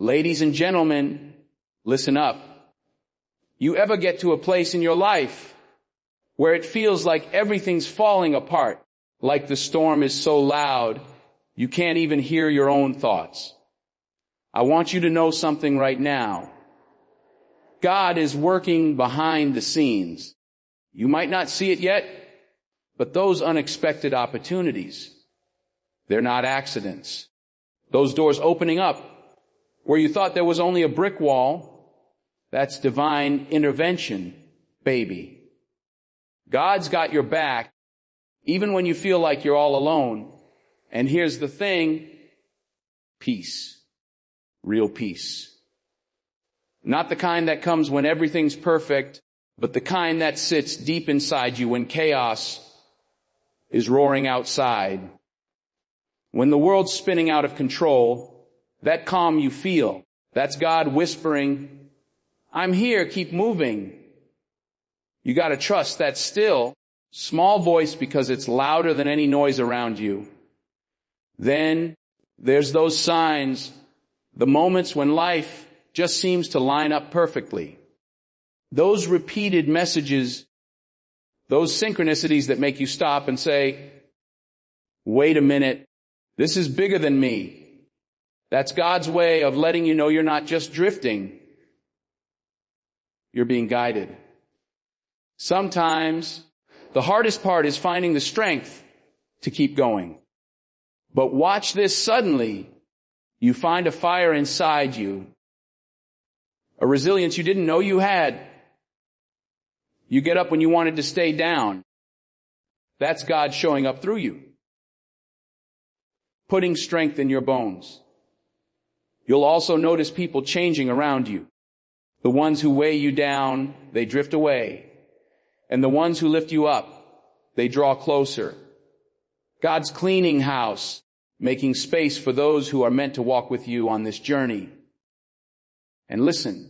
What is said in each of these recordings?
Ladies and gentlemen, listen up. You ever get to a place in your life where it feels like everything's falling apart, like the storm is so loud you can't even hear your own thoughts? I want you to know something right now. God is working behind the scenes. You might not see it yet, but those unexpected opportunities, they're not accidents. Those doors opening up where you thought there was only a brick wall, that's divine intervention, baby. God's got your back, even when you feel like you're all alone. And here's the thing, peace, real peace. Not the kind that comes when everything's perfect, but the kind that sits deep inside you when chaos is roaring outside. When the world's spinning out of control, that calm you feel, that's God whispering, I'm here, keep moving. You gotta trust that still, small voice because it's louder than any noise around you. Then there's those signs, the moments when life just seems to line up perfectly. Those repeated messages, those synchronicities that make you stop and say, wait a minute, this is bigger than me. That's God's way of letting you know you're not just drifting. You're being guided. Sometimes the hardest part is finding the strength to keep going. But watch this, suddenly you find a fire inside you, a resilience you didn't know you had. You get up when you wanted to stay down. That's God showing up through you, putting strength in your bones. You'll also notice people changing around you. The ones who weigh you down, they drift away. And the ones who lift you up, they draw closer. God's cleaning house, making space for those who are meant to walk with you on this journey. And listen,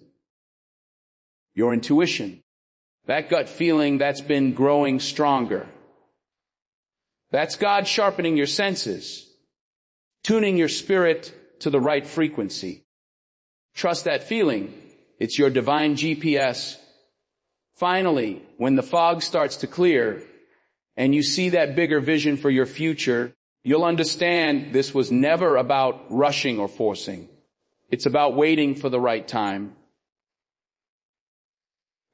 your intuition, that gut feeling that's been growing stronger. That's God sharpening your senses, tuning your spirit to the right frequency. Trust that feeling. It's your divine GPS. Finally, when the fog starts to clear and you see that bigger vision for your future, you'll understand this was never about rushing or forcing. It's about waiting for the right time.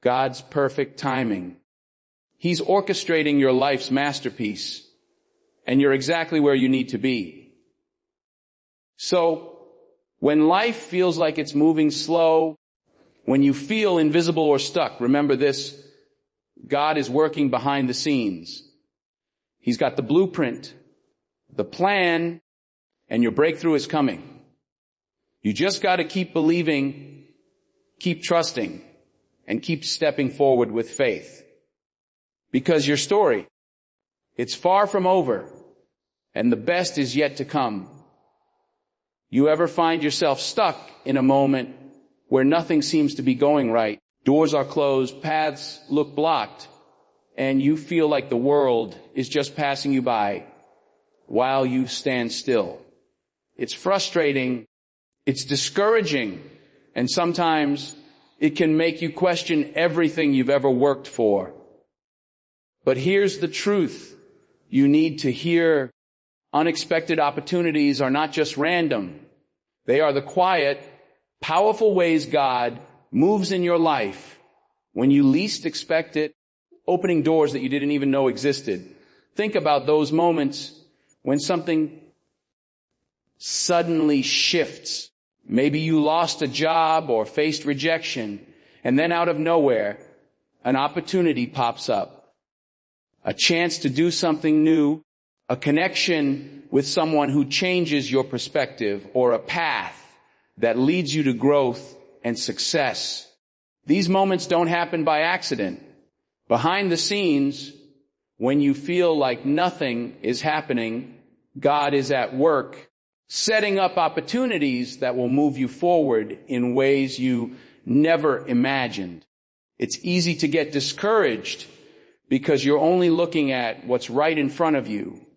God's perfect timing. He's orchestrating your life's masterpiece, and you're exactly where you need to be. So, when life feels like it's moving slow, when you feel invisible or stuck, remember this, God is working behind the scenes. He's got the blueprint, the plan, and your breakthrough is coming. You just got to keep believing, keep trusting, and keep stepping forward with faith. Because your story, it's far from over, and the best is yet to come. You ever find yourself stuck in a moment where nothing seems to be going right? Doors are closed, paths look blocked, and you feel like the world is just passing you by while you stand still. It's frustrating, it's discouraging, and sometimes it can make you question everything you've ever worked for. But here's the truth you need to hear. Unexpected opportunities are not just random. They are the quiet, powerful ways God moves in your life when you least expect it, opening doors that you didn't even know existed. Think about those moments when something suddenly shifts. Maybe you lost a job or faced rejection, and then out of nowhere, an opportunity pops up. A chance to do something new, a connection with someone who changes your perspective, or a path that leads you to growth and success. These moments don't happen by accident. Behind the scenes, when you feel like nothing is happening, God is at work, setting up opportunities that will move you forward in ways you never imagined. It's easy to get discouraged because you're only looking at what's right in front of you.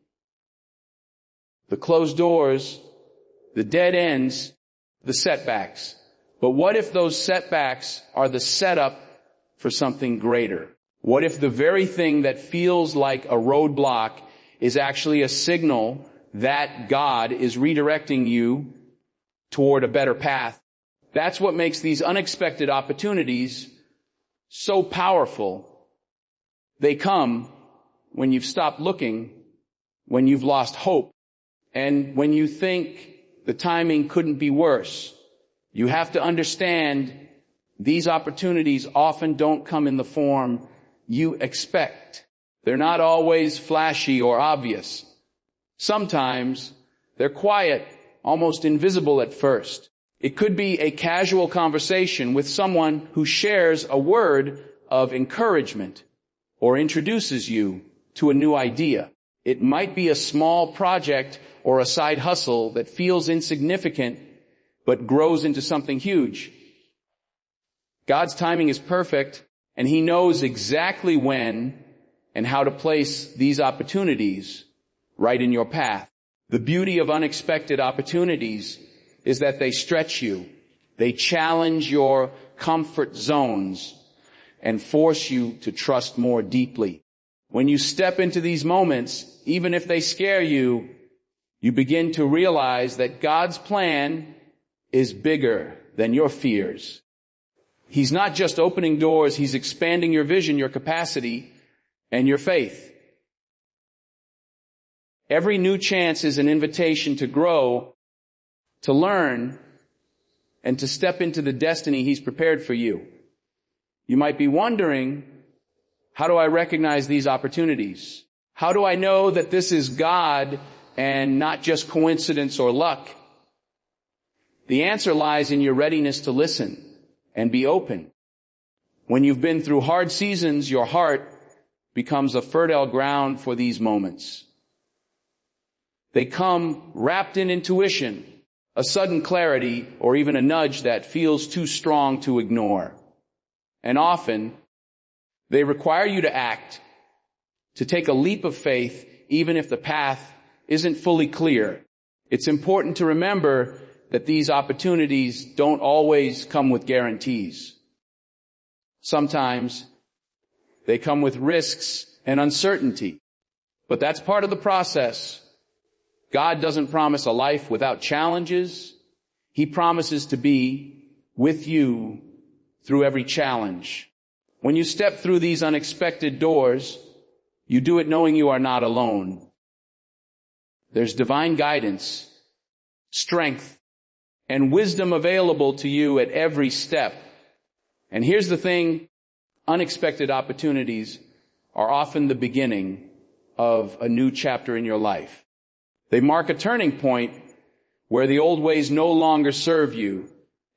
The closed doors, the dead ends, the setbacks. But what if those setbacks are the setup for something greater? What if the very thing that feels like a roadblock is actually a signal that God is redirecting you toward a better path? That's what makes these unexpected opportunities so powerful. They come when you've stopped looking, when you've lost hope, and when you think the timing couldn't be worse. You have to understand these opportunities often don't come in the form you expect. They're not always flashy or obvious. Sometimes they're quiet, almost invisible at first. It could be a casual conversation with someone who shares a word of encouragement or introduces you to a new idea. It might be a small project or a side hustle that feels insignificant but grows into something huge. God's timing is perfect, and He knows exactly when and how to place these opportunities right in your path. The beauty of unexpected opportunities is that they stretch you. They challenge your comfort zones and force you to trust more deeply. When you step into these moments, even if they scare you, you begin to realize that God's plan is bigger than your fears. He's not just opening doors, He's expanding your vision, your capacity, and your faith. Every new chance is an invitation to grow, to learn, and to step into the destiny He's prepared for you. You might be wondering, how do I recognize these opportunities? How do I know that this is God and not just coincidence or luck? The answer lies in your readiness to listen and be open. When you've been through hard seasons, your heart becomes a fertile ground for these moments. They come wrapped in intuition, a sudden clarity, or even a nudge that feels too strong to ignore. And often, they require you to act, to take a leap of faith, even if the path isn't fully clear. It's important to remember that these opportunities don't always come with guarantees. Sometimes they come with risks and uncertainty, but that's part of the process. God doesn't promise a life without challenges. He promises to be with you through every challenge. When you step through these unexpected doors, you do it knowing you are not alone. There's divine guidance, strength, and wisdom available to you at every step. And here's the thing, unexpected opportunities are often the beginning of a new chapter in your life. They mark a turning point where the old ways no longer serve you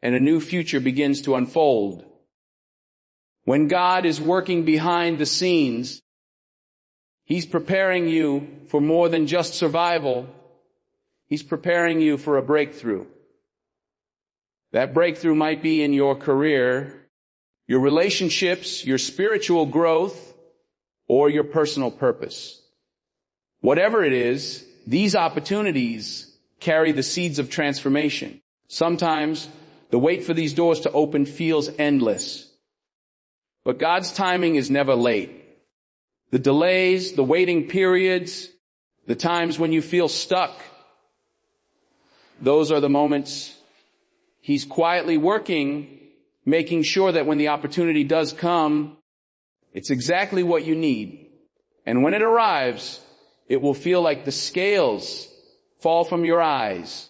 and a new future begins to unfold. When God is working behind the scenes, He's preparing you for more than just survival. He's preparing you for a breakthrough. That breakthrough might be in your career, your relationships, your spiritual growth, or your personal purpose. Whatever it is, these opportunities carry the seeds of transformation. Sometimes the wait for these doors to open feels endless. But God's timing is never late. The delays, the waiting periods, the times when you feel stuck, those are the moments He's quietly working, making sure that when the opportunity does come, it's exactly what you need. And when it arrives, it will feel like the scales fall from your eyes.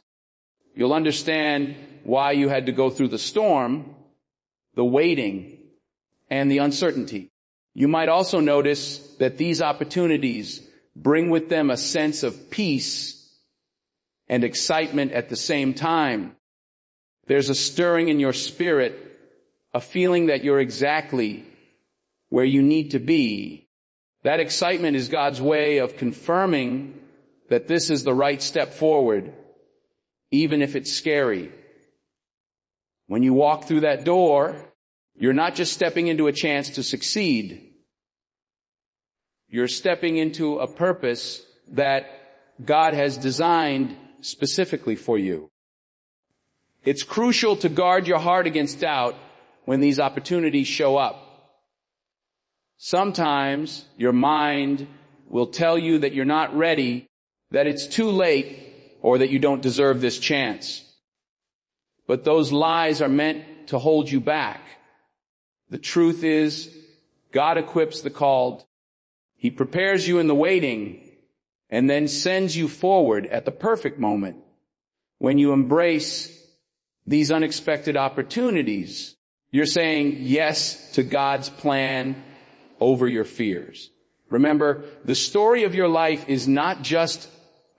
You'll understand why you had to go through the storm, the waiting, and the uncertainty. You might also notice that these opportunities bring with them a sense of peace and excitement at the same time. There's a stirring in your spirit, a feeling that you're exactly where you need to be. That excitement is God's way of confirming that this is the right step forward, even if it's scary. When you walk through that door, you're not just stepping into a chance to succeed. You're stepping into a purpose that God has designed specifically for you. It's crucial to guard your heart against doubt when these opportunities show up. Sometimes your mind will tell you that you're not ready, that it's too late, or that you don't deserve this chance. But those lies are meant to hold you back. The truth is, God equips the called. He prepares you in the waiting and then sends you forward at the perfect moment when you embrace these unexpected opportunities. You're saying yes to God's plan over your fears. Remember, the story of your life is not just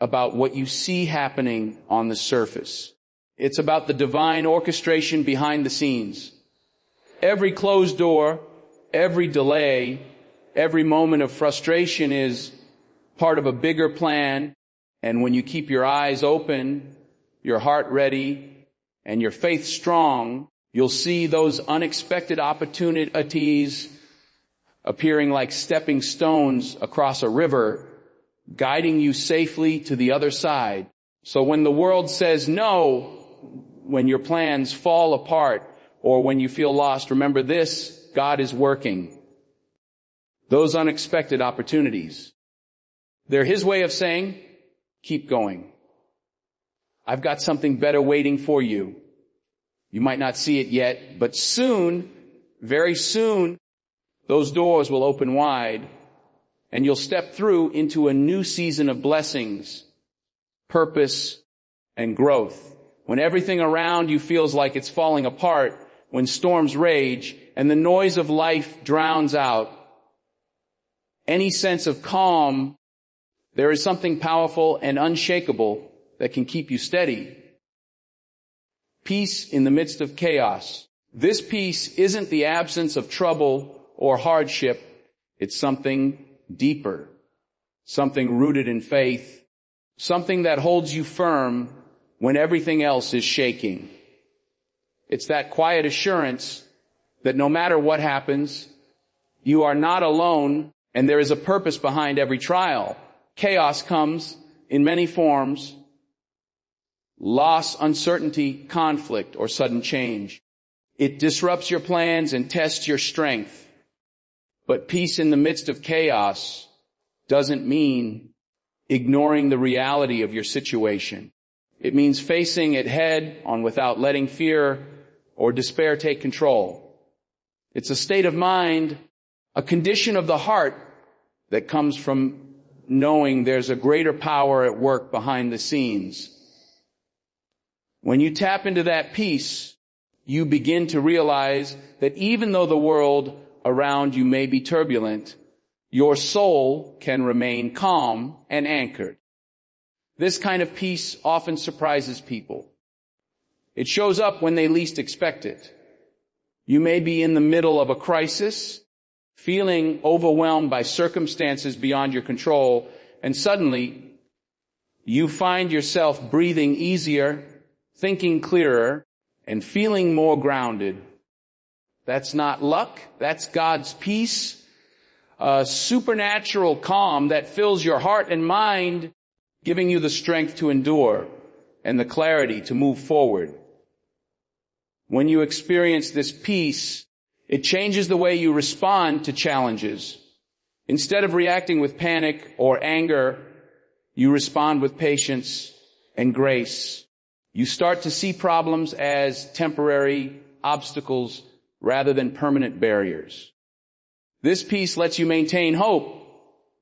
about what you see happening on the surface. It's about the divine orchestration behind the scenes. Every closed door, every delay, every moment of frustration is part of a bigger plan. And when you keep your eyes open, your heart ready, and your faith strong, you'll see those unexpected opportunities appearing like stepping stones across a river, guiding you safely to the other side. So when the world says no, when your plans fall apart, or when you feel lost, remember this: God is working. Those unexpected opportunities, they're His way of saying, keep going. I've got something better waiting for you. You might not see it yet, but soon, very soon, those doors will open wide and you'll step through into a new season of blessings, purpose, and growth. When everything around you feels like it's falling apart, when storms rage and the noise of life drowns out any sense of calm, there is something powerful and unshakable that can keep you steady. Peace in the midst of chaos. This peace isn't the absence of trouble or hardship. It's something deeper, something rooted in faith, something that holds you firm when everything else is shaking. It's that quiet assurance that no matter what happens, you are not alone and there is a purpose behind every trial. Chaos comes in many forms: loss, uncertainty, conflict, or sudden change. It disrupts your plans and tests your strength. But peace in the midst of chaos doesn't mean ignoring the reality of your situation. It means facing it head on without letting fear or despair take control. It's a state of mind, a condition of the heart that comes from knowing there's a greater power at work behind the scenes. When you tap into that peace, you begin to realize that even though the world around you may be turbulent, your soul can remain calm and anchored. This kind of peace often surprises people. It shows up when they least expect it. You may be in the middle of a crisis, feeling overwhelmed by circumstances beyond your control, and suddenly you find yourself breathing easier, thinking clearer, and feeling more grounded. That's not luck. That's God's peace. A supernatural calm that fills your heart and mind, giving you the strength to endure and the clarity to move forward. When you experience this peace, it changes the way you respond to challenges. Instead of reacting with panic or anger, you respond with patience and grace. You start to see problems as temporary obstacles rather than permanent barriers. This peace lets you maintain hope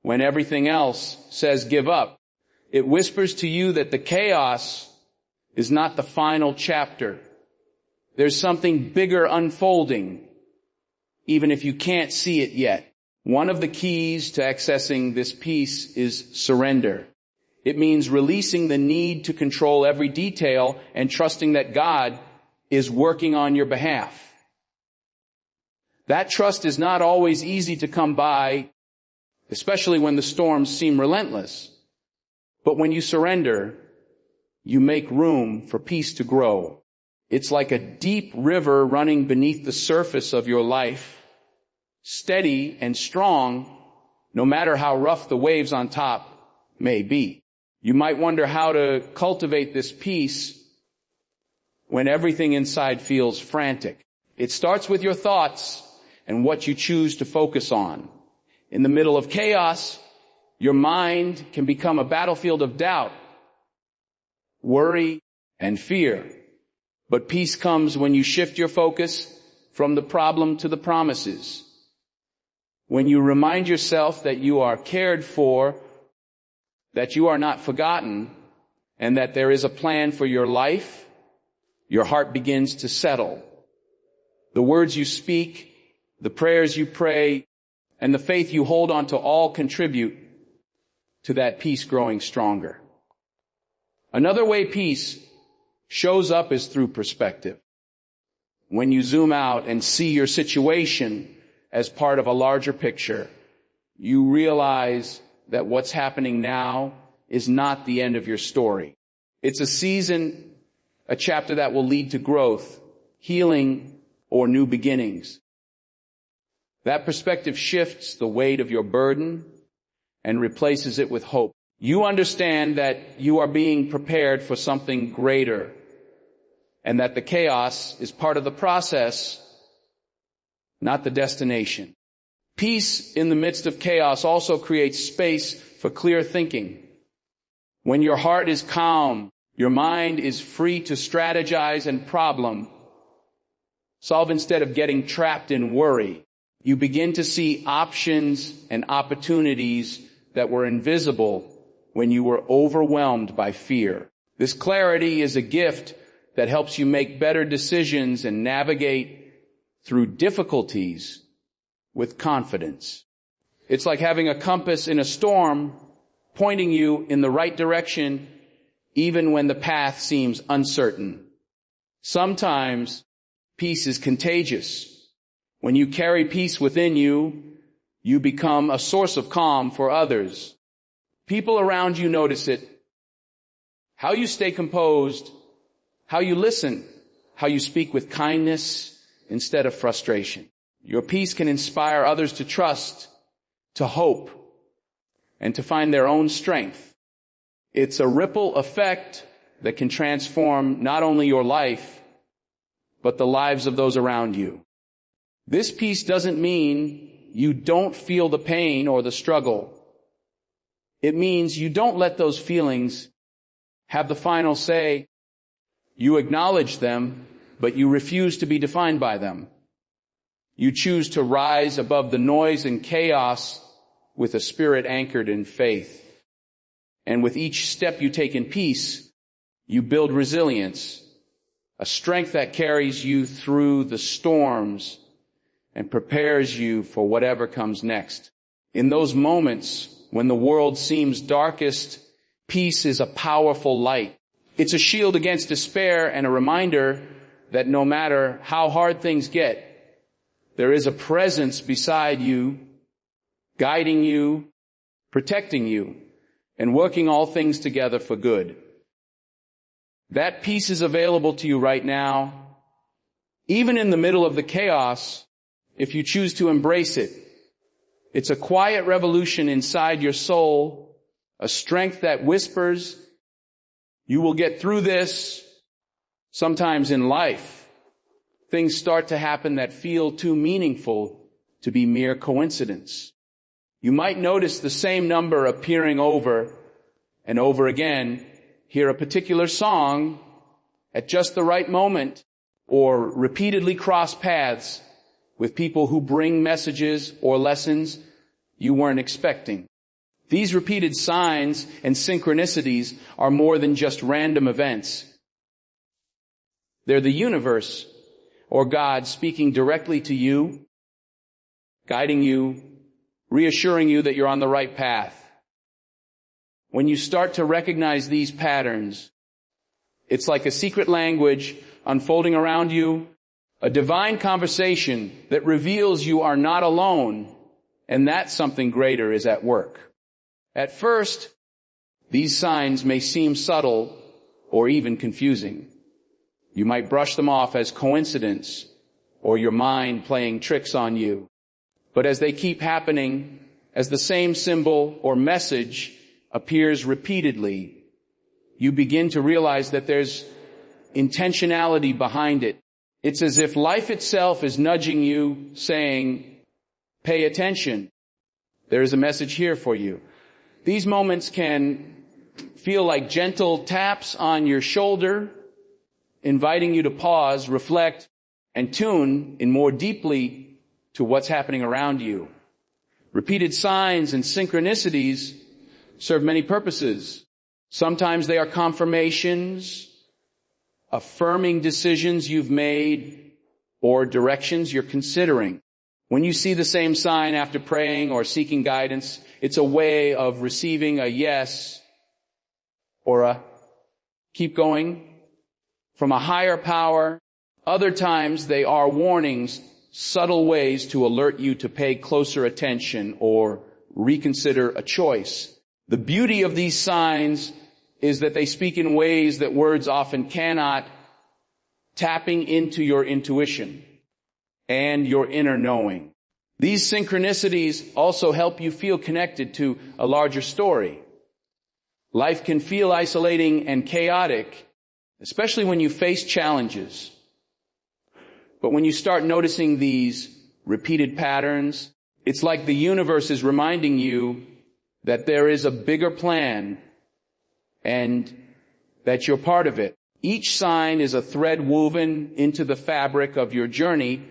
when everything else says give up. It whispers to you that the chaos is not the final chapter. There's something bigger unfolding, even if you can't see it yet. One of the keys to accessing this peace is surrender. It means releasing the need to control every detail and trusting that God is working on your behalf. That trust is not always easy to come by, especially when the storms seem relentless. But when you surrender, you make room for peace to grow. It's like a deep river running beneath the surface of your life, steady and strong, no matter how rough the waves on top may be. You might wonder how to cultivate this peace when everything inside feels frantic. It starts with your thoughts and what you choose to focus on. In the middle of chaos, your mind can become a battlefield of doubt, worry, and fear. But peace comes when you shift your focus from the problem to the promises. When you remind yourself that you are cared for, that you are not forgotten, and that there is a plan for your life, your heart begins to settle. The words you speak, the prayers you pray, and the faith you hold on to all contribute to that peace growing stronger. Another way peace shows up is through perspective. When you zoom out and see your situation as part of a larger picture, you realize that what's happening now is not the end of your story. It's a season, a chapter that will lead to growth, healing, or new beginnings. That perspective shifts the weight of your burden and replaces it with hope. You understand that you are being prepared for something greater and that the chaos is part of the process, not the destination. Peace in the midst of chaos also creates space for clear thinking. When your heart is calm, your mind is free to strategize and problem solve instead of getting trapped in worry. You begin to see options and opportunities that were invisible when you were overwhelmed by fear. This clarity is a gift that helps you make better decisions and navigate through difficulties with confidence. It's like having a compass in a storm pointing you in the right direction even when the path seems uncertain. Sometimes peace is contagious. When you carry peace within you, you become a source of calm for others. People around you notice it. How you stay composed, how you listen, how you speak with kindness instead of frustration. Your peace can inspire others to trust, to hope, and to find their own strength. It's a ripple effect that can transform not only your life, but the lives of those around you. This peace doesn't mean you don't feel the pain or the struggle. It means you don't let those feelings have the final say. You acknowledge them, but you refuse to be defined by them. You choose to rise above the noise and chaos with a spirit anchored in faith. And with each step you take in peace, you build resilience, a strength that carries you through the storms and prepares you for whatever comes next. In those moments when the world seems darkest, peace is a powerful light. It's a shield against despair and a reminder that no matter how hard things get, there is a presence beside you, guiding you, protecting you, and working all things together for good. That peace is available to you right now, even in the middle of the chaos, if you choose to embrace it. It's a quiet revolution inside your soul, a strength that whispers, you will get through this. Sometimes in life, things start to happen that feel too meaningful to be mere coincidence. You might notice the same number appearing over and over again, hear a particular song at just the right moment, or repeatedly cross paths with people who bring messages or lessons you weren't expecting. These repeated signs and synchronicities are more than just random events. They're the universe or God speaking directly to you, guiding you, reassuring you that you're on the right path. When you start to recognize these patterns, it's like a secret language unfolding around you, a divine conversation that reveals you are not alone and that something greater is at work. At first, these signs may seem subtle or even confusing. You might brush them off as coincidence or your mind playing tricks on you. But as they keep happening, as the same symbol or message appears repeatedly, you begin to realize that there's intentionality behind it. It's as if life itself is nudging you, saying, pay attention. There is a message here for you. These moments can feel like gentle taps on your shoulder, inviting you to pause, reflect, and tune in more deeply to what's happening around you. Repeated signs and synchronicities serve many purposes. Sometimes they are confirmations, affirming decisions you've made, or directions you're considering. When you see the same sign after praying or seeking guidance, it's a way of receiving a yes or a keep going from a higher power. Other times they are warnings, subtle ways to alert you to pay closer attention or reconsider a choice. The beauty of these signs is that they speak in ways that words often cannot, tapping into your intuition and your inner knowing. These synchronicities also help you feel connected to a larger story. Life can feel isolating and chaotic, especially when you face challenges. But when you start noticing these repeated patterns, it's like the universe is reminding you that there is a bigger plan and that you're part of it. Each sign is a thread woven into the fabric of your journey,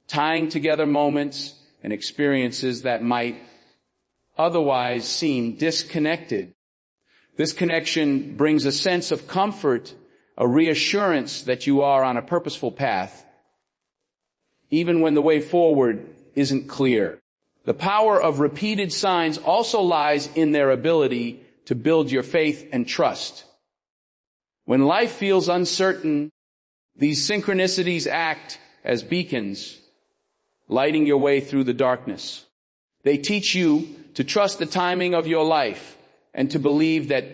tying together moments and experiences that might otherwise seem disconnected. This connection brings a sense of comfort, a reassurance that you are on a purposeful path, even when the way forward isn't clear. The power of repeated signs also lies in their ability to build your faith and trust. When life feels uncertain, these synchronicities act as beacons, lighting your way through the darkness. They teach you to trust the timing of your life and to believe that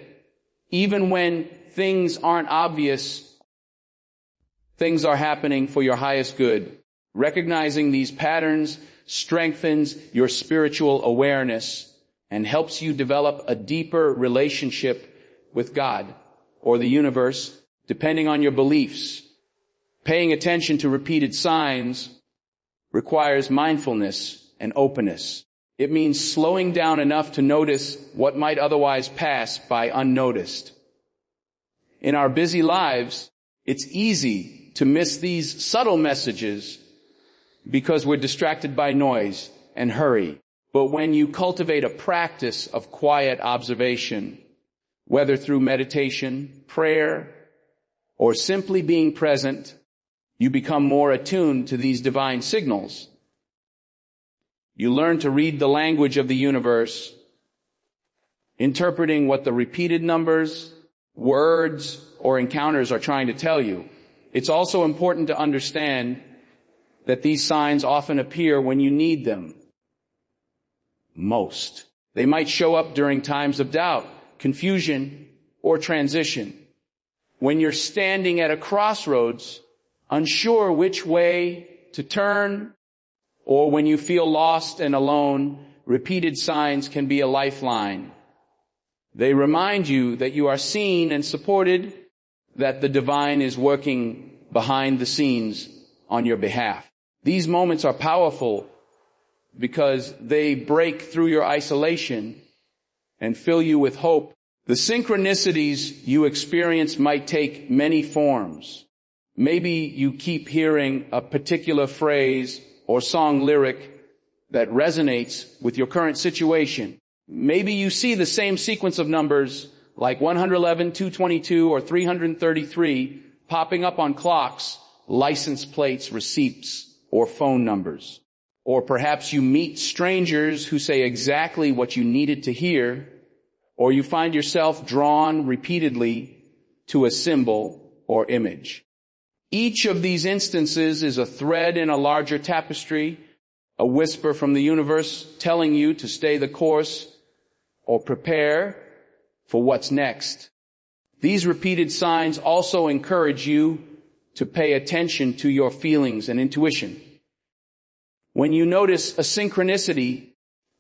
even when things aren't obvious, things are happening for your highest good. Recognizing these patterns strengthens your spiritual awareness and helps you develop a deeper relationship with God or the universe, depending on your beliefs. Paying attention to repeated signs requires mindfulness and openness. It means slowing down enough to notice what might otherwise pass by unnoticed. In our busy lives, it's easy to miss these subtle messages because we're distracted by noise and hurry. But when you cultivate a practice of quiet observation, whether through meditation, prayer, or simply being present, you become more attuned to these divine signals. You learn to read the language of the universe, interpreting what the repeated numbers, words, or encounters are trying to tell you. It's also important to understand that these signs often appear when you need them most. They might show up during times of doubt, confusion, or transition. When you're standing at a crossroads, unsure which way to turn, or when you feel lost and alone, repeated signs can be a lifeline. They remind you that you are seen and supported, that the divine is working behind the scenes on your behalf. These moments are powerful because they break through your isolation and fill you with hope. The synchronicities you experience might take many forms. Maybe you keep hearing a particular phrase or song lyric that resonates with your current situation. Maybe you see the same sequence of numbers like 111, 222, or 333 popping up on clocks, license plates, receipts, or phone numbers. Or perhaps you meet strangers who say exactly what you needed to hear, or you find yourself drawn repeatedly to a symbol or image. Each of these instances is a thread in a larger tapestry, a whisper from the universe telling you to stay the course or prepare for what's next. These repeated signs also encourage you to pay attention to your feelings and intuition. When you notice a synchronicity,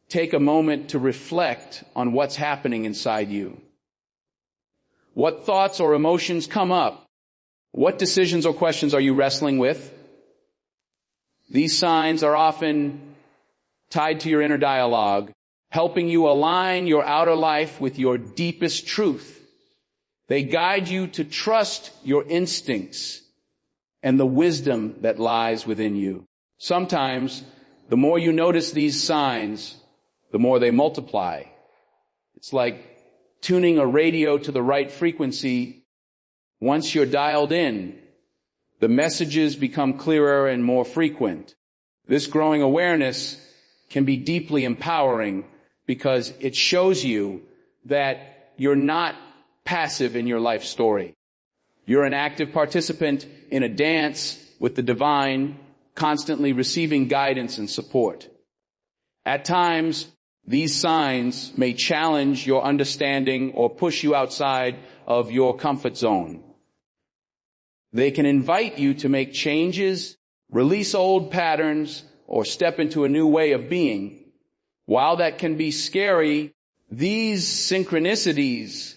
take a moment to reflect on what's happening inside you. What thoughts or emotions come up? What decisions or questions are you wrestling with? These signs are often tied to your inner dialogue, helping you align your outer life with your deepest truth. They guide you to trust your instincts and the wisdom that lies within you. Sometimes, the more you notice these signs, the more they multiply. It's like tuning a radio to the right frequency. Once you're dialed in, the messages become clearer and more frequent. This growing awareness can be deeply empowering because it shows you that you're not passive in your life story. You're an active participant in a dance with the divine, constantly receiving guidance and support. At times, these signs may challenge your understanding or push you outside of your comfort zone. They can invite you to make changes, release old patterns, or step into a new way of being. While that can be scary, these synchronicities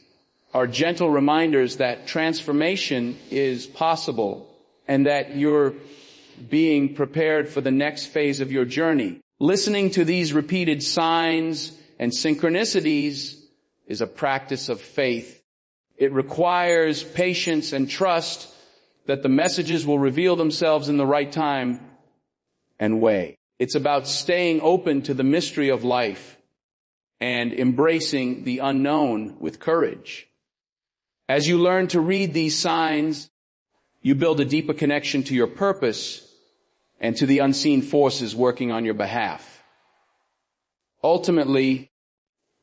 are gentle reminders that transformation is possible and that you're being prepared for the next phase of your journey. Listening to these repeated signs and synchronicities is a practice of faith. It requires patience and trust that the messages will reveal themselves in the right time and way. It's about staying open to the mystery of life and embracing the unknown with courage. As you learn to read these signs, you build a deeper connection to your purpose and to the unseen forces working on your behalf. Ultimately,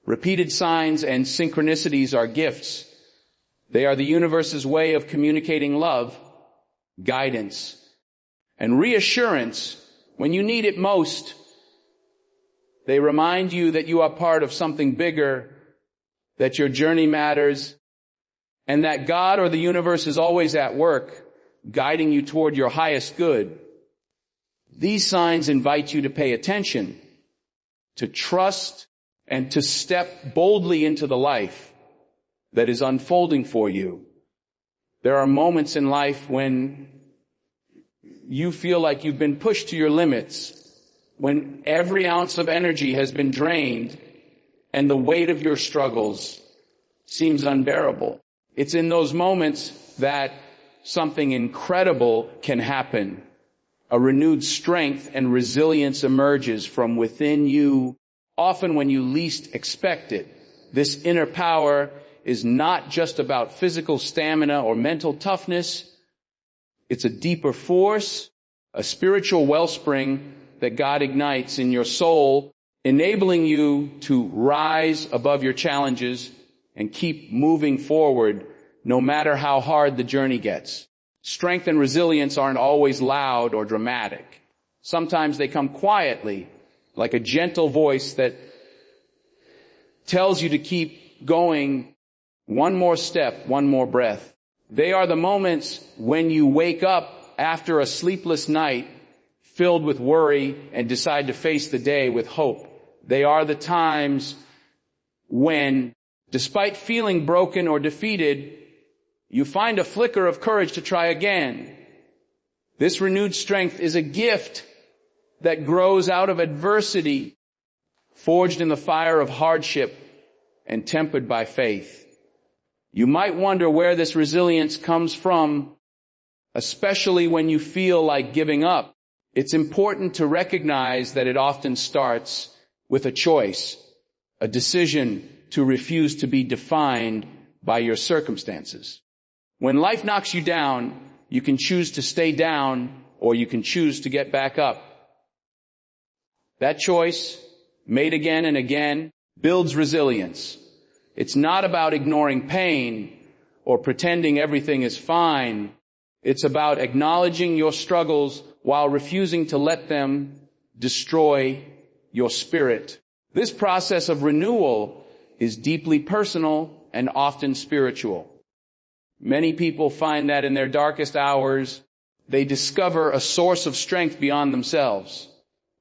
repeated signs and synchronicities are gifts. They are the universe's way of communicating love, guidance, and reassurance when you need it most. They remind you that you are part of something bigger, that your journey matters, and that God or the universe is always at work, guiding you toward your highest good. These signs invite you to pay attention, to trust, and to step boldly into the life that is unfolding for you. There are moments in life when you feel like you've been pushed to your limits, when every ounce of energy has been drained and the weight of your struggles seems unbearable. It's in those moments that something incredible can happen. A renewed strength and resilience emerges from within you, often when you least expect it. This inner power is not just about physical stamina or mental toughness. It's a deeper force, a spiritual wellspring that God ignites in your soul, enabling you to rise above your challenges and keep moving forward no matter how hard the journey gets. Strength and resilience aren't always loud or dramatic. Sometimes they come quietly, like a gentle voice that tells you to keep going one more step, one more breath. They are the moments when you wake up after a sleepless night filled with worry and decide to face the day with hope. They are the times when, despite feeling broken or defeated, you find a flicker of courage to try again. This renewed strength is a gift that grows out of adversity, forged in the fire of hardship and tempered by faith. You might wonder where this resilience comes from, especially when you feel like giving up. It's important to recognize that it often starts with a choice, a decision to refuse to be defined by your circumstances. When life knocks you down, you can choose to stay down or you can choose to get back up. That choice, made again and again, builds resilience. It's not about ignoring pain or pretending everything is fine. It's about acknowledging your struggles while refusing to let them destroy your spirit. This process of renewal is deeply personal and often spiritual. Many people find that in their darkest hours, they discover a source of strength beyond themselves.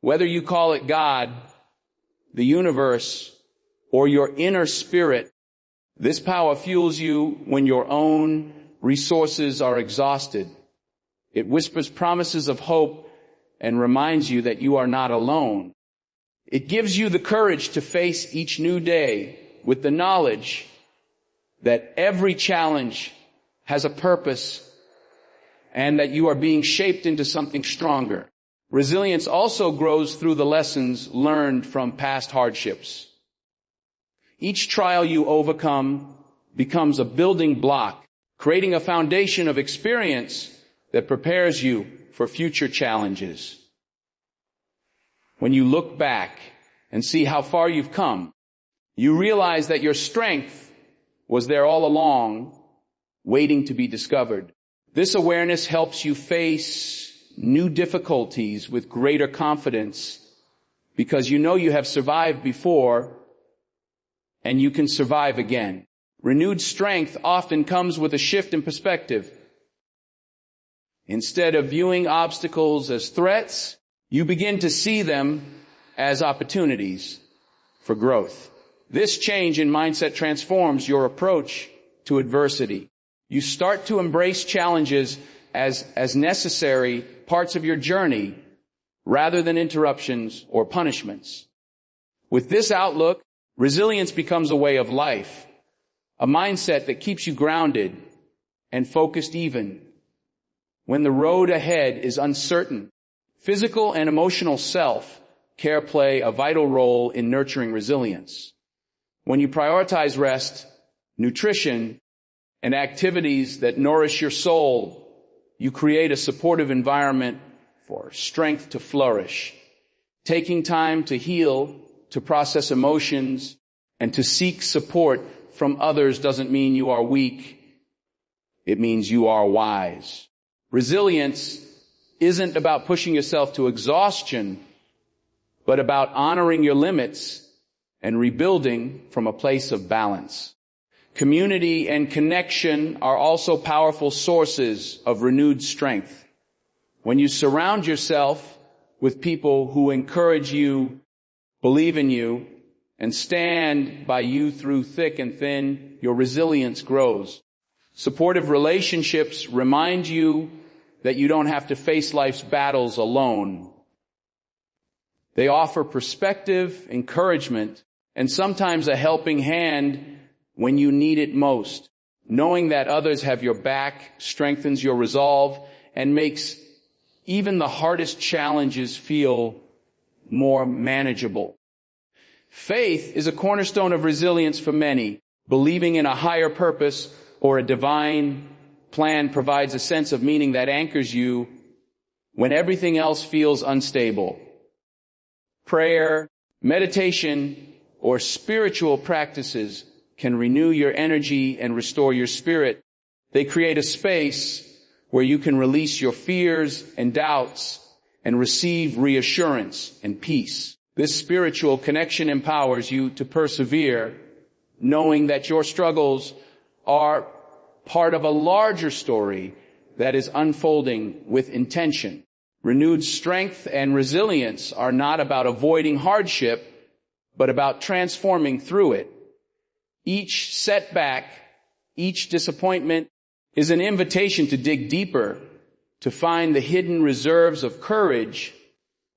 Whether you call it God, the universe, or your inner spirit, this power fuels you when your own resources are exhausted. It whispers promises of hope and reminds you that you are not alone. It gives you the courage to face each new day with the knowledge that every challenge has a purpose and that you are being shaped into something stronger. Resilience also grows through the lessons learned from past hardships. Each trial you overcome becomes a building block, creating a foundation of experience that prepares you for future challenges. When you look back and see how far you've come, you realize that your strength was there all along, waiting to be discovered. This awareness helps you face new difficulties with greater confidence because you know you have survived before and you can survive again. Renewed strength often comes with a shift in perspective. Instead of viewing obstacles as threats, you begin to see them as opportunities for growth. This change in mindset transforms your approach to adversity. You start to embrace challenges as necessary parts of your journey rather than interruptions or punishments. With this outlook, resilience becomes a way of life, a mindset that keeps you grounded and focused even when the road ahead is uncertain. Physical and emotional self-care play a vital role in nurturing resilience. When you prioritize rest, nutrition, and activities that nourish your soul, you create a supportive environment for strength to flourish. Taking time to heal, to process emotions, and to seek support from others doesn't mean you are weak. It means you are wise. Resilience isn't about pushing yourself to exhaustion, but about honoring your limits and rebuilding from a place of balance. Community and connection are also powerful sources of renewed strength. When you surround yourself with people who encourage you, believe in you, and stand by you through thick and thin, your resilience grows. Supportive relationships remind you that you don't have to face life's battles alone. They offer perspective, encouragement, and sometimes a helping hand when you need it most. Knowing that others have your back strengthens your resolve and makes even the hardest challenges feel more manageable. Faith is a cornerstone of resilience for many. Believing in a higher purpose or a divine plan provides a sense of meaning that anchors you when everything else feels unstable. Prayer, meditation, or spiritual practices can renew your energy and restore your spirit. They create a space where you can release your fears and doubts and receive reassurance and peace. This spiritual connection empowers you to persevere, knowing that your struggles are part of a larger story that is unfolding with intention. Renewed strength and resilience are not about avoiding hardship, but about transforming through it. Each setback, each disappointment is an invitation to dig deeper, to find the hidden reserves of courage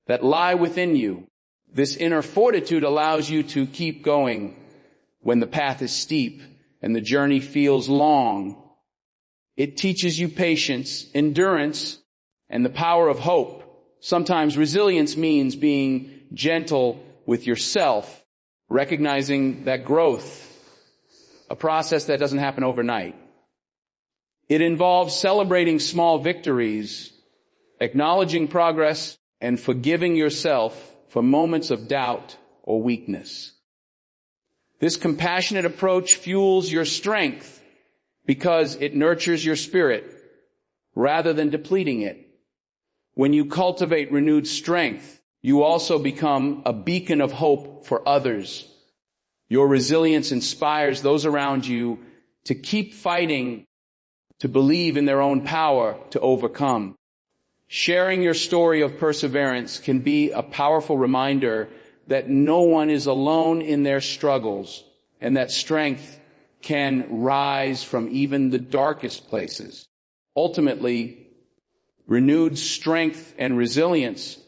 that lie within you. This inner fortitude allows you to keep going when the path is steep and the journey feels long. It teaches you patience, endurance, and the power of hope. Sometimes resilience means being gentle with yourself, recognizing that growth, a process that doesn't happen overnight. It involves celebrating small victories, acknowledging progress, and forgiving yourself for moments of doubt or weakness. This compassionate approach fuels your strength because it nurtures your spirit rather than depleting it. When you cultivate renewed strength, you also become a beacon of hope for others. Your resilience inspires those around you to keep fighting, to believe in their own power to overcome. Sharing your story of perseverance can be a powerful reminder that no one is alone in their struggles and that strength can rise from even the darkest places. Ultimately, renewed strength and resilience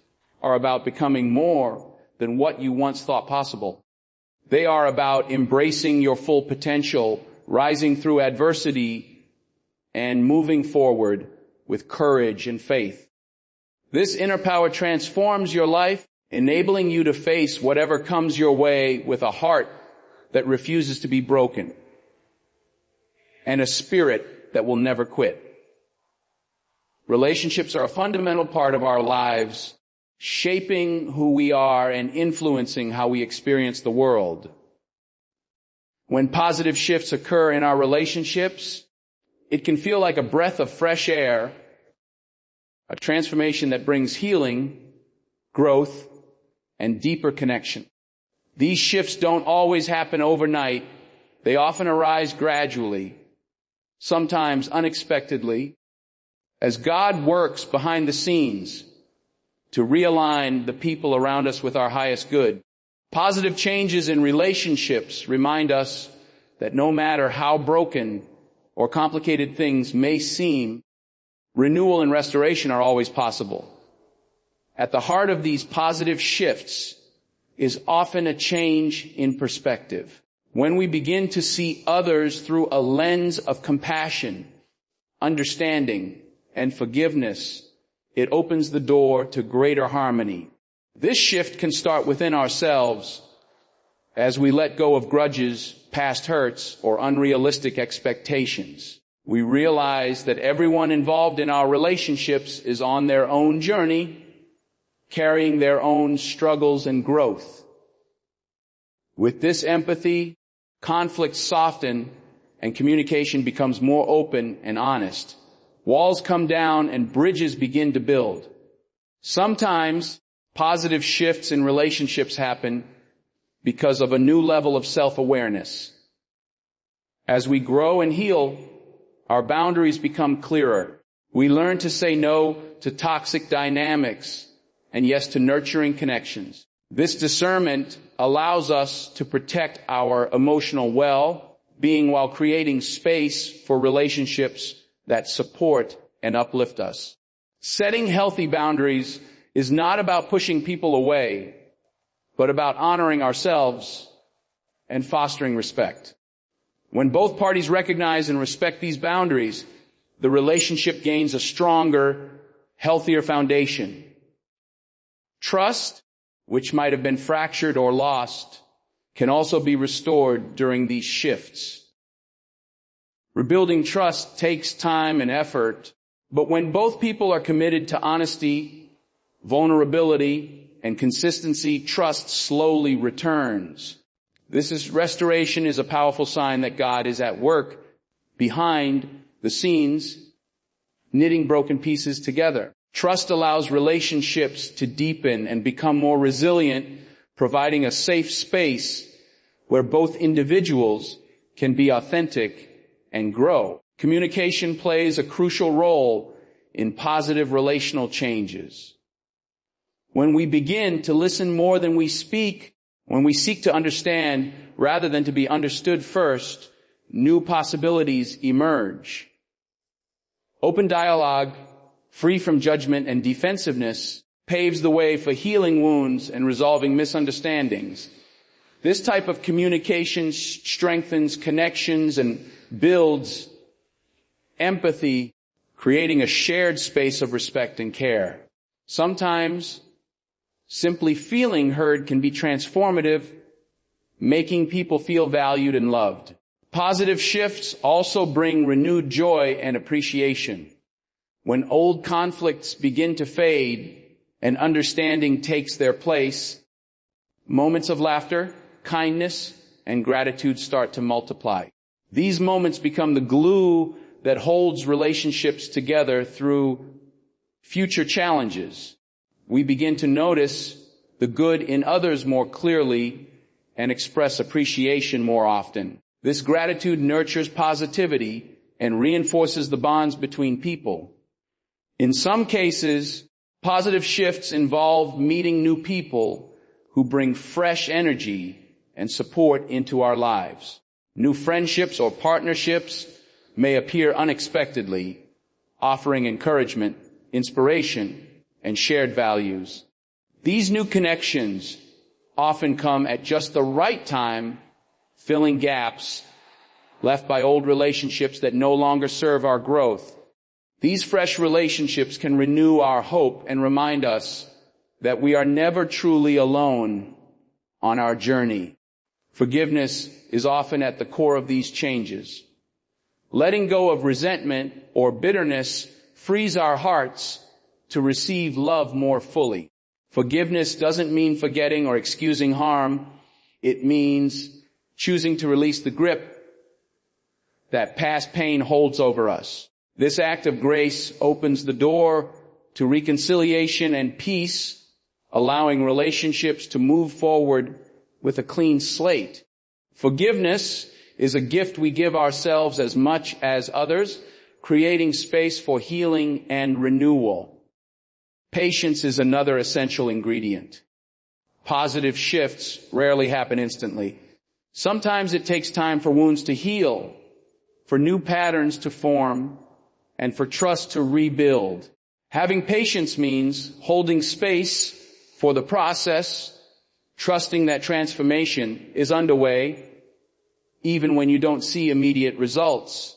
are about becoming more than what you once thought possible. They are about embracing your full potential, rising through adversity, and moving forward with courage and faith. This inner power transforms your life, enabling you to face whatever comes your way with a heart that refuses to be broken and a spirit that will never quit. Relationships are a fundamental part of our lives, shaping who we are and influencing how we experience the world. When positive shifts occur in our relationships, it can feel like a breath of fresh air, a transformation that brings healing, growth, and deeper connection. These shifts don't always happen overnight. They often arise gradually, sometimes unexpectedly, as God works behind the scenes to realign the people around us with our highest good. Positive changes in relationships remind us that no matter how broken or complicated things may seem, renewal and restoration are always possible. At the heart of these positive shifts is often a change in perspective. When we begin to see others through a lens of compassion, understanding, and forgiveness, it opens the door to greater harmony. This shift can start within ourselves as we let go of grudges, past hurts, or unrealistic expectations. We realize that everyone involved in our relationships is on their own journey, carrying their own struggles and growth. With this empathy, conflicts soften and communication becomes more open and honest. Walls come down and bridges begin to build. Sometimes positive shifts in relationships happen because of a new level of self-awareness. As we grow and heal, our boundaries become clearer. We learn to say no to toxic dynamics and yes to nurturing connections. This discernment allows us to protect our emotional well-being while creating space for relationships that support and uplift us. Setting healthy boundaries is not about pushing people away, but about honoring ourselves and fostering respect. When both parties recognize and respect these boundaries, the relationship gains a stronger, healthier foundation. Trust, which might have been fractured or lost, can also be restored during these shifts. Rebuilding trust takes time and effort, but when both people are committed to honesty, vulnerability, and consistency, trust slowly returns. Restoration is a powerful sign that God is at work behind the scenes, knitting broken pieces together. Trust allows relationships to deepen and become more resilient, providing a safe space where both individuals can be authentic and grow. Communication plays a crucial role in positive relational changes. When we begin to listen more than we speak, when we seek to understand rather than to be understood first, new possibilities emerge. Open dialogue, free from judgment and defensiveness, paves the way for healing wounds and resolving misunderstandings. This type of communication strengthens connections and builds empathy, creating a shared space of respect and care. Sometimes simply feeling heard can be transformative, making people feel valued and loved. Positive shifts also bring renewed joy and appreciation. When old conflicts begin to fade and understanding takes their place, moments of laughter, kindness, and gratitude start to multiply. These moments become the glue that holds relationships together through future challenges. We begin to notice the good in others more clearly and express appreciation more often. This gratitude nurtures positivity and reinforces the bonds between people. In some cases, positive shifts involve meeting new people who bring fresh energy and support into our lives. New friendships or partnerships may appear unexpectedly, offering encouragement, inspiration, and shared values. These new connections often come at just the right time, filling gaps left by old relationships that no longer serve our growth. These fresh relationships can renew our hope and remind us that we are never truly alone on our journey. Forgiveness is often at the core of these changes. Letting go of resentment or bitterness frees our hearts to receive love more fully. Forgiveness doesn't mean forgetting or excusing harm. It means choosing to release the grip that past pain holds over us. This act of grace opens the door to reconciliation and peace, allowing relationships to move forward with a clean slate. Forgiveness is a gift we give ourselves as much as others, creating space for healing and renewal. Patience is another essential ingredient. Positive shifts rarely happen instantly. Sometimes it takes time for wounds to heal, for new patterns to form, and for trust to rebuild. Having patience means holding space for the process, trusting that transformation is underway, even when you don't see immediate results.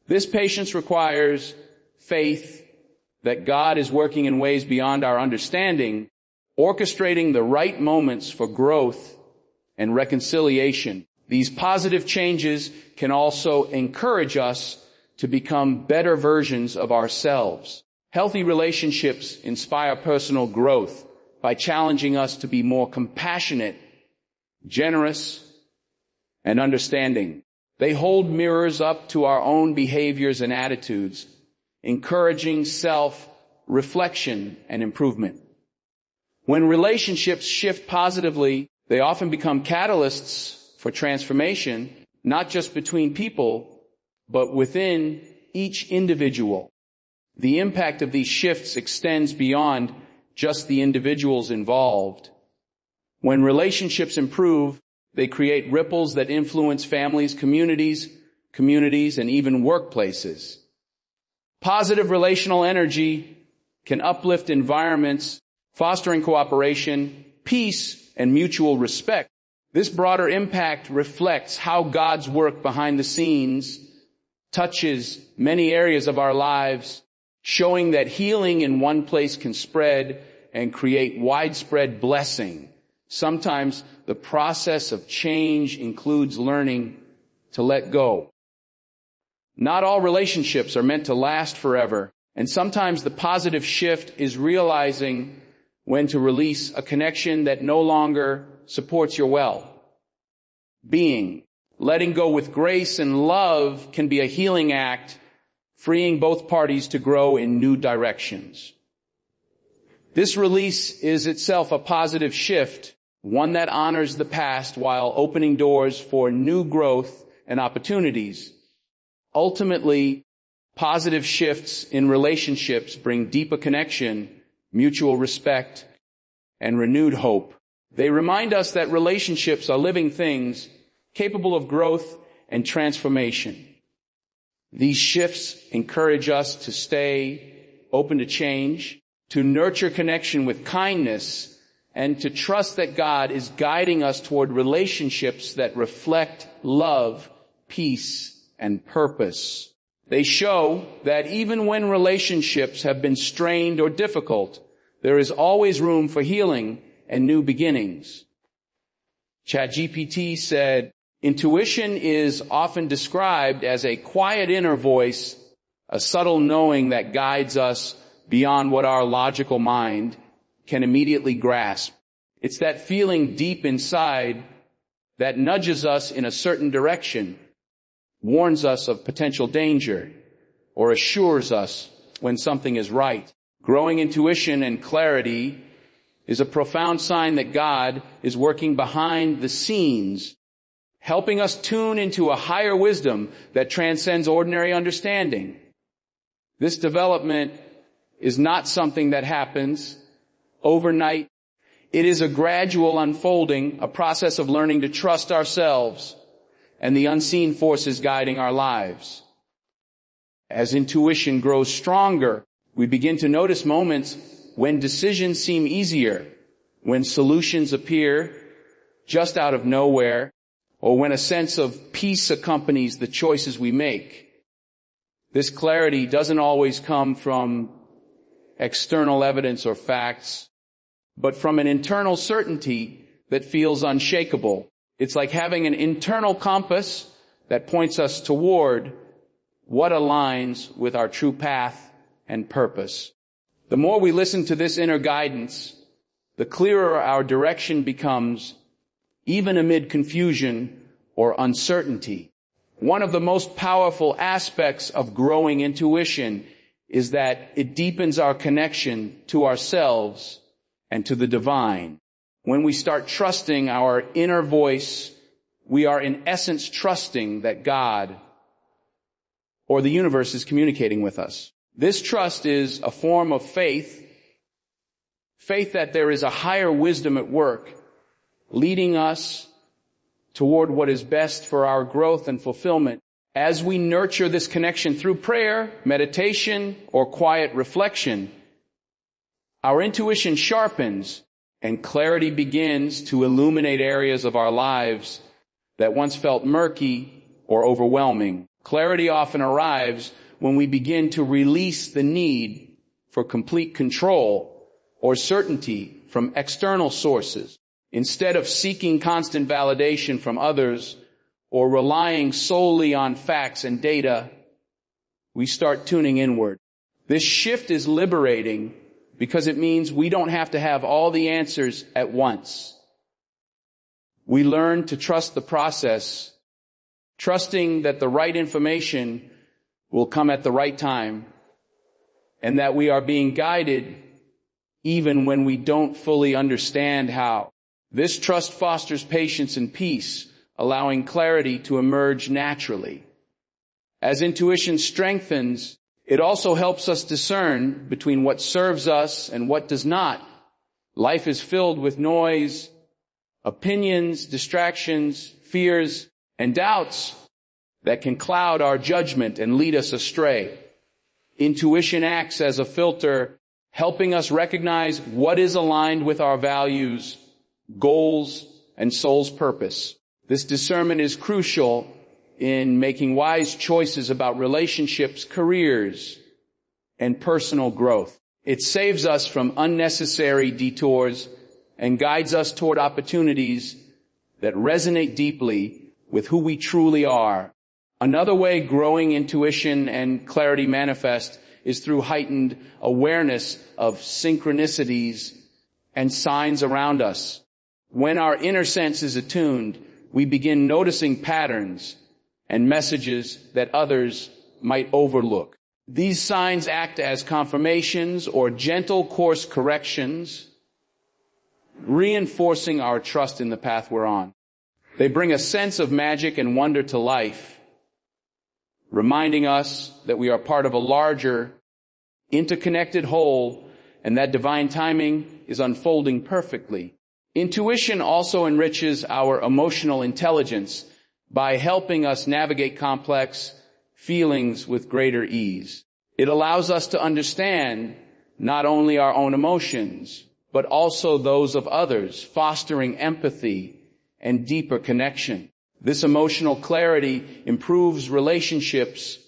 This patience requires faith that God is working in ways beyond our understanding, orchestrating the right moments for growth and reconciliation. These positive changes can also encourage us to become better versions of ourselves. Healthy relationships inspire personal growth by challenging us to be more compassionate, generous, and understanding. They hold mirrors up to our own behaviors and attitudes, encouraging self-reflection and improvement. When relationships shift positively, they often become catalysts for transformation, not just between people, but within each individual. The impact of these shifts extends beyond just the individuals involved. When relationships improve, they create ripples that influence families, communities, and even workplaces. Positive relational energy can uplift environments, fostering cooperation, peace, and mutual respect. This broader impact reflects how God's work behind the scenes touches many areas of our lives, showing that healing in one place can spread and create widespread blessing. Sometimes the process of change includes learning to let go. Not all relationships are meant to last forever, and sometimes the positive shift is realizing when to release a connection that no longer supports your well-being. Letting go with grace and love can be a healing act, freeing both parties to grow in new directions. This release is itself a positive shift, one that honors the past while opening doors for new growth and opportunities. Ultimately, positive shifts in relationships bring deeper connection, mutual respect, and renewed hope. They remind us that relationships are living things capable of growth and transformation. These shifts encourage us to stay open to change, to nurture connection with kindness, and to trust that God is guiding us toward relationships that reflect love, peace, and purpose. They show that even when relationships have been strained or difficult, there is always room for healing and new beginnings. ChatGPT said, intuition is often described as a quiet inner voice, a subtle knowing that guides us beyond what our logical mind can immediately grasp. It's that feeling deep inside that nudges us in a certain direction, warns us of potential danger, or assures us when something is right. Growing intuition and clarity is a profound sign that God is working behind the scenes, helping us tune into a higher wisdom that transcends ordinary understanding. This development is not something that happens overnight. It is a gradual unfolding, a process of learning to trust ourselves and the unseen forces guiding our lives. As intuition grows stronger, we begin to notice moments when decisions seem easier, when solutions appear just out of nowhere, or when a sense of peace accompanies the choices we make. This clarity doesn't always come from external evidence or facts, but from an internal certainty that feels unshakable. It's like having an internal compass that points us toward what aligns with our true path and purpose. The more we listen to this inner guidance, the clearer our direction becomes, even amid confusion or uncertainty. One of the most powerful aspects of growing intuition is that it deepens our connection to ourselves and to the divine. When we start trusting our inner voice, we are in essence trusting that God or the universe is communicating with us. This trust is a form of faith that there is a higher wisdom at work, leading us toward what is best for our growth and fulfillment. As we nurture this connection through prayer, meditation, or quiet reflection, our intuition sharpens and clarity begins to illuminate areas of our lives that once felt murky or overwhelming. Clarity often arrives when we begin to release the need for complete control or certainty from external sources. Instead of seeking constant validation from others or relying solely on facts and data, we start tuning inward. This shift is liberating because it means we don't have to have all the answers at once. We learn to trust the process, trusting that the right information will come at the right time and that we are being guided even when we don't fully understand how. This trust fosters patience and peace, allowing clarity to emerge naturally. As intuition strengthens, it also helps us discern between what serves us and what does not. Life is filled with noise, opinions, distractions, fears, and doubts that can cloud our judgment and lead us astray. Intuition acts as a filter, helping us recognize what is aligned with our values, goals, and soul's purpose. This discernment is crucial in making wise choices about relationships, careers, and personal growth. It saves us from unnecessary detours and guides us toward opportunities that resonate deeply with who we truly are. Another way growing intuition and clarity manifest is through heightened awareness of synchronicities and signs around us. When our inner sense is attuned, we begin noticing patterns and messages that others might overlook. These signs act as confirmations or gentle course corrections, reinforcing our trust in the path we're on. They bring a sense of magic and wonder to life, reminding us that we are part of a larger, interconnected whole and that divine timing is unfolding perfectly. Intuition also enriches our emotional intelligence by helping us navigate complex feelings with greater ease. It allows us to understand not only our own emotions, but also those of others, fostering empathy and deeper connection. This emotional clarity improves relationships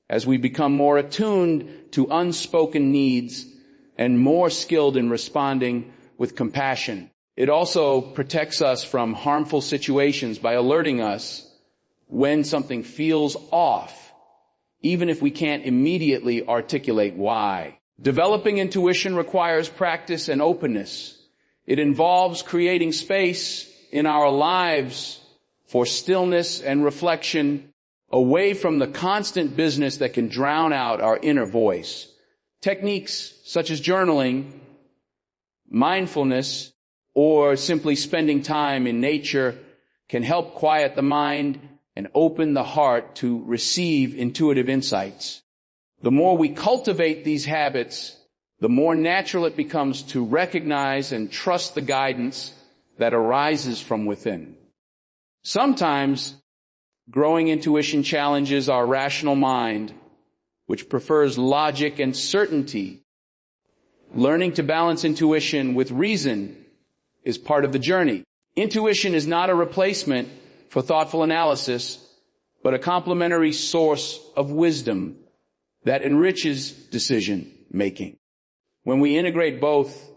as we become more attuned to unspoken needs and more skilled in responding with compassion. It also protects us from harmful situations by alerting us when something feels off, even if we can't immediately articulate why. Developing intuition requires practice and openness. It involves creating space in our lives for stillness and reflection, away from the constant business that can drown out our inner voice. Techniques such as journaling, mindfulness, or simply spending time in nature can help quiet the mind and open the heart to receive intuitive insights. The more we cultivate these habits, the more natural it becomes to recognize and trust the guidance that arises from within. Sometimes Growing intuition challenges our rational mind, which prefers logic and certainty. Learning to balance intuition with reason is part of the journey. Intuition is not a replacement for thoughtful analysis, but a complementary source of wisdom that enriches decision making. When we integrate both,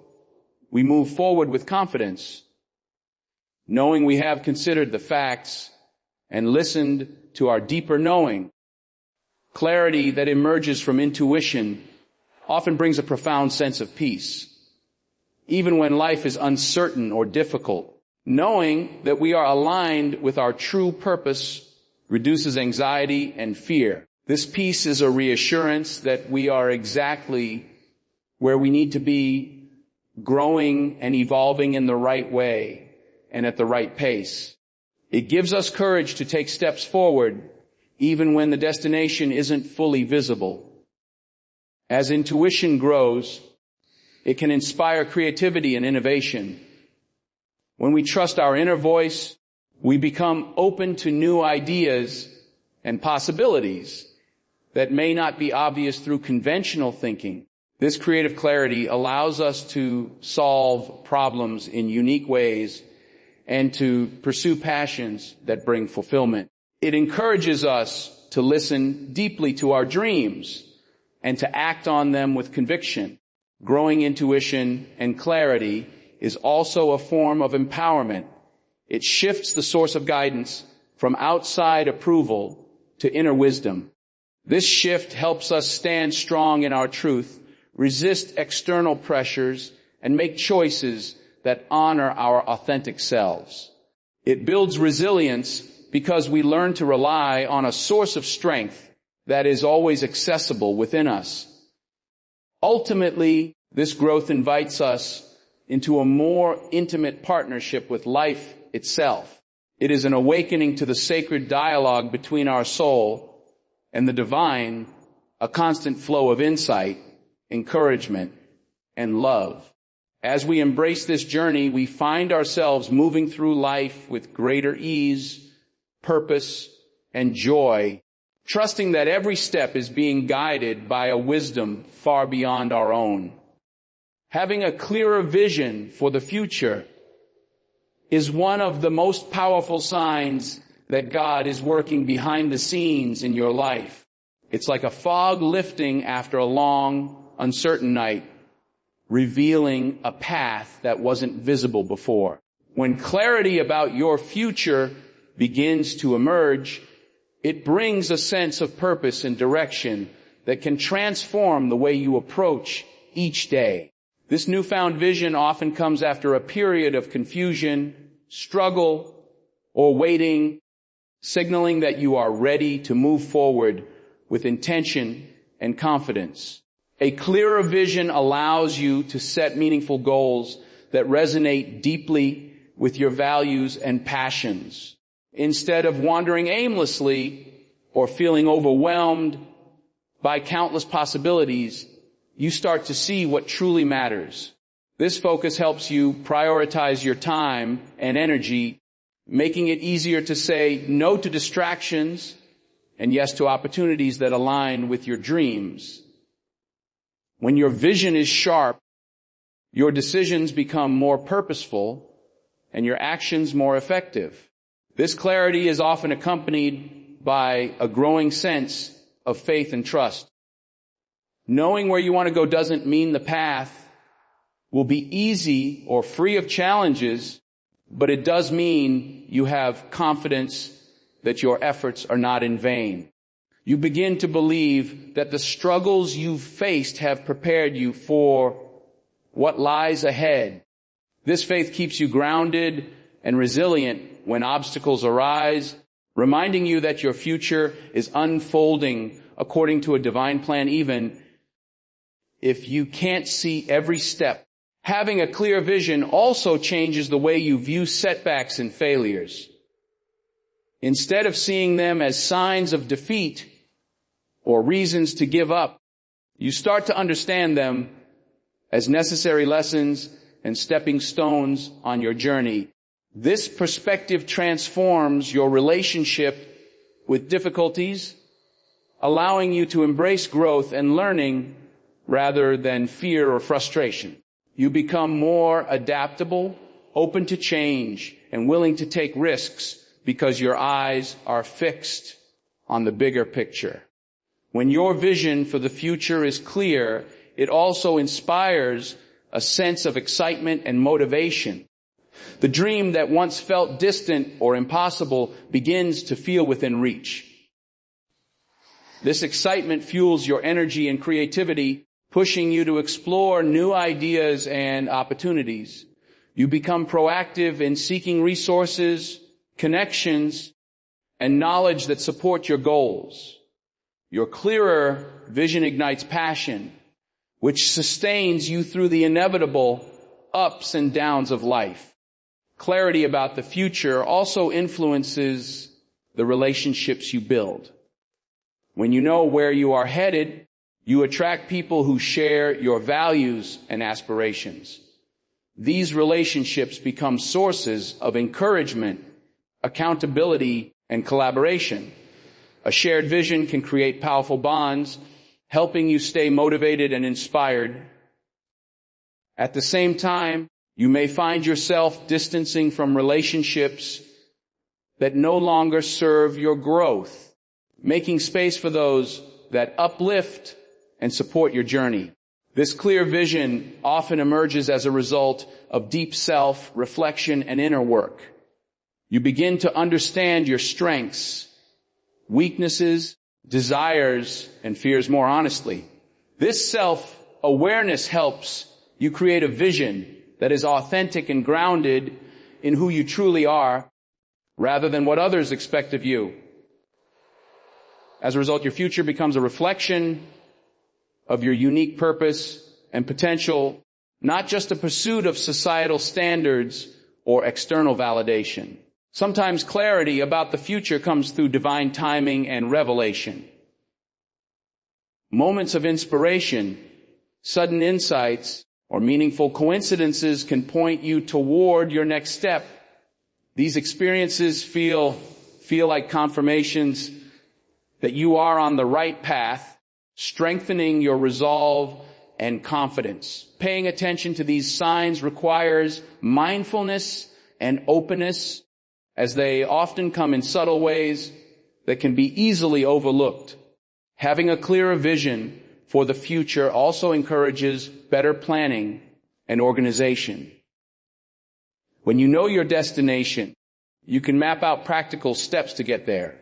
we move forward with confidence, knowing we have considered the facts and listened to our deeper knowing. Clarity that emerges from intuition often brings a profound sense of peace, even when life is uncertain or difficult. Knowing that we are aligned with our true purpose reduces anxiety and fear. This peace is a reassurance that we are exactly where we need to be, growing and evolving in the right way and at the right pace. It gives us courage to take steps forward, even when the destination isn't fully visible. As intuition grows, it can inspire creativity and innovation. When we trust our inner voice, we become open to new ideas and possibilities that may not be obvious through conventional thinking. This creative clarity allows us to solve problems in unique ways and to pursue passions that bring fulfillment. It encourages us to listen deeply to our dreams and to act on them with conviction. Growing intuition and clarity is also a form of empowerment. It shifts the source of guidance from outside approval to inner wisdom. This shift helps us stand strong in our truth, resist external pressures, and make choices that honor our authentic selves. It builds resilience because we learn to rely on a source of strength that is always accessible within us. Ultimately, this growth invites us into a more intimate partnership with life itself. It is an awakening to the sacred dialogue between our soul and the divine, a constant flow of insight, encouragement, and love. As we embrace this journey, we find ourselves moving through life with greater ease, purpose, and joy, trusting that every step is being guided by a wisdom far beyond our own. Having a clearer vision for the future is one of the most powerful signs that God is working behind the scenes in your life. It's like a fog lifting after a long, uncertain night, revealing a path that wasn't visible before. When clarity about your future begins to emerge, it brings a sense of purpose and direction that can transform the way you approach each day. This newfound vision often comes after a period of confusion, struggle, or waiting, signaling that you are ready to move forward with intention and confidence. A clearer vision allows you to set meaningful goals that resonate deeply with your values and passions. Instead of wandering aimlessly or feeling overwhelmed by countless possibilities, you start to see what truly matters. This focus helps you prioritize your time and energy, making it easier to say no to distractions and yes to opportunities that align with your dreams. When your vision is sharp, your decisions become more purposeful and your actions more effective. This clarity is often accompanied by a growing sense of faith and trust. Knowing where you want to go doesn't mean the path will be easy or free of challenges, but it does mean you have confidence that your efforts are not in vain. You begin to believe that the struggles you've faced have prepared you for what lies ahead. This faith keeps you grounded and resilient when obstacles arise, reminding you that your future is unfolding according to a divine plan, even if you can't see every step. Having a clear vision also changes the way you view setbacks and failures. Instead of seeing them as signs of defeat or reasons to give up, you start to understand them as necessary lessons and stepping stones on your journey. This perspective transforms your relationship with difficulties, allowing you to embrace growth and learning rather than fear or frustration. You become more adaptable, open to change, and willing to take risks because your eyes are fixed on the bigger picture. When your vision for the future is clear, it also inspires a sense of excitement and motivation. The dream that once felt distant or impossible begins to feel within reach. This excitement fuels your energy and creativity, pushing you to explore new ideas and opportunities. You become proactive in seeking resources, connections, and knowledge that support your goals. Your clearer vision ignites passion, which sustains you through the inevitable ups and downs of life. Clarity about the future also influences the relationships you build. When you know where you are headed, you attract people who share your values and aspirations. These relationships become sources of encouragement, accountability, and collaboration. A shared vision can create powerful bonds, helping you stay motivated and inspired. At the same time, you may find yourself distancing from relationships that no longer serve your growth, making space for those that uplift and support your journey. This clear vision often emerges as a result of deep self-reflection and inner work. You begin to understand your strengths, weaknesses, desires, and fears more honestly. This self-awareness helps you create a vision that is authentic and grounded in who you truly are, rather than what others expect of you. As a result, your future becomes a reflection of your unique purpose and potential, not just a pursuit of societal standards or external validation. Sometimes clarity about the future comes through divine timing and revelation. Moments of inspiration, sudden insights, or meaningful coincidences can point you toward your next step. These experiences feel like confirmations that you are on the right path, strengthening your resolve and confidence. Paying attention to these signs requires mindfulness and openness, as they often come in subtle ways that can be easily overlooked. Having a clearer vision for the future also encourages better planning and organization. When you know your destination, you can map out practical steps to get there.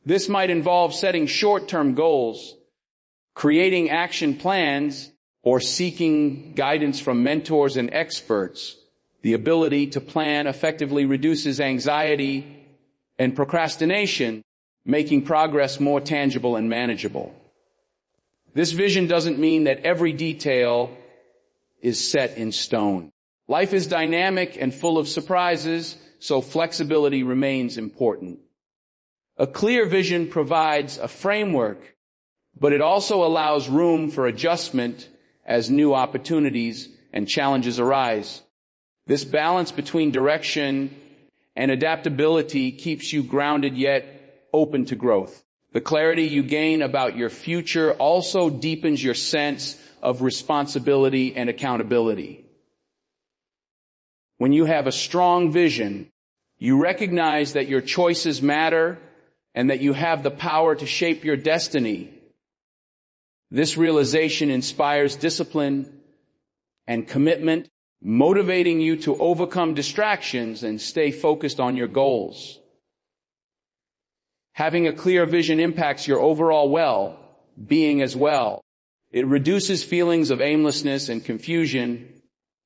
This might involve setting short-term goals, creating action plans, or seeking guidance from mentors and experts. The ability to plan effectively reduces anxiety and procrastination, making progress more tangible and manageable. This vision doesn't mean that every detail is set in stone. Life is dynamic and full of surprises, so flexibility remains important. A clear vision provides a framework, but it also allows room for adjustment as new opportunities and challenges arise. This balance between direction and adaptability keeps you grounded yet open to growth. The clarity you gain about your future also deepens your sense of responsibility and accountability. When you have a strong vision, you recognize that your choices matter and that you have the power to shape your destiny. This realization inspires discipline and commitment, motivating you to overcome distractions and stay focused on your goals. Having a clear vision impacts your overall well-being as well. It reduces feelings of aimlessness and confusion,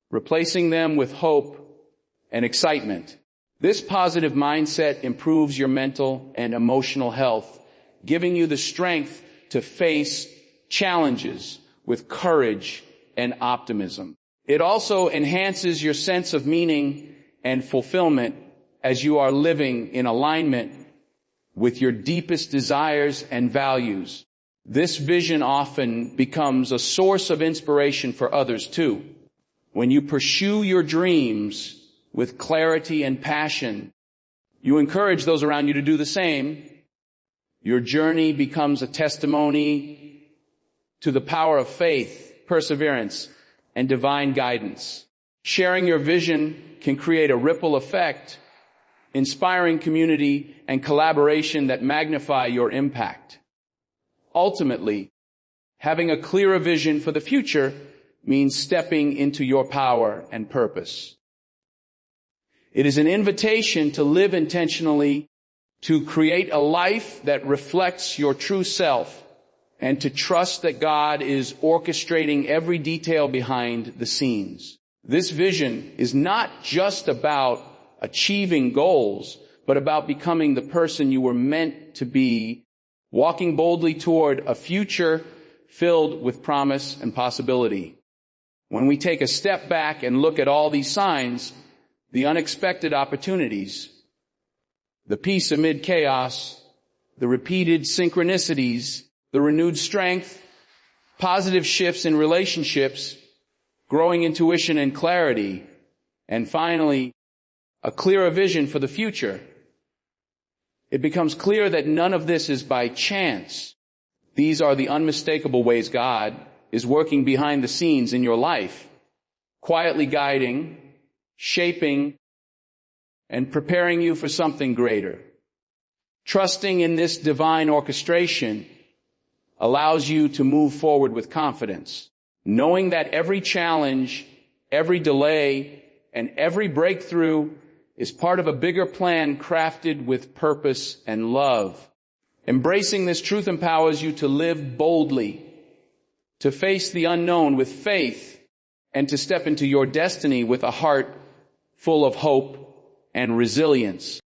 replacing them with hope and excitement. This positive mindset improves your mental and emotional health, giving you the strength to face challenges with courage and optimism. It also enhances your sense of meaning and fulfillment as you are living in alignment with your deepest desires and values. This vision often becomes a source of inspiration for others too. When you pursue your dreams with clarity and passion, you encourage those around you to do the same, Your journey becomes a testimony to the power of faith, perseverance, and divine guidance. Sharing your vision can create a ripple effect, inspiring community and collaboration that magnify your impact. Ultimately, having a clearer vision for the future means stepping into your power and purpose. It is an invitation to live intentionally, to create a life that reflects your true self, and to trust that God is orchestrating every detail behind the scenes. This vision is not just about achieving goals, but about becoming the person you were meant to be, walking boldly toward a future filled with promise and possibility. When we take a step back and look at all these signs, the unexpected opportunities, the peace amid chaos, the repeated synchronicities, the renewed strength, positive shifts in relationships, growing intuition and clarity, and finally, a clearer vision for the future, it becomes clear that none of this is by chance. These are the unmistakable ways God is working behind the scenes in your life, quietly guiding, shaping, and preparing you for something greater. Trusting in this divine orchestration allows you to move forward with confidence, knowing that every challenge, every delay, and every breakthrough is part of a bigger plan crafted with purpose and love. Embracing this truth empowers you to live boldly, to face the unknown with faith, and to step into your destiny with a heart full of hope and resilience.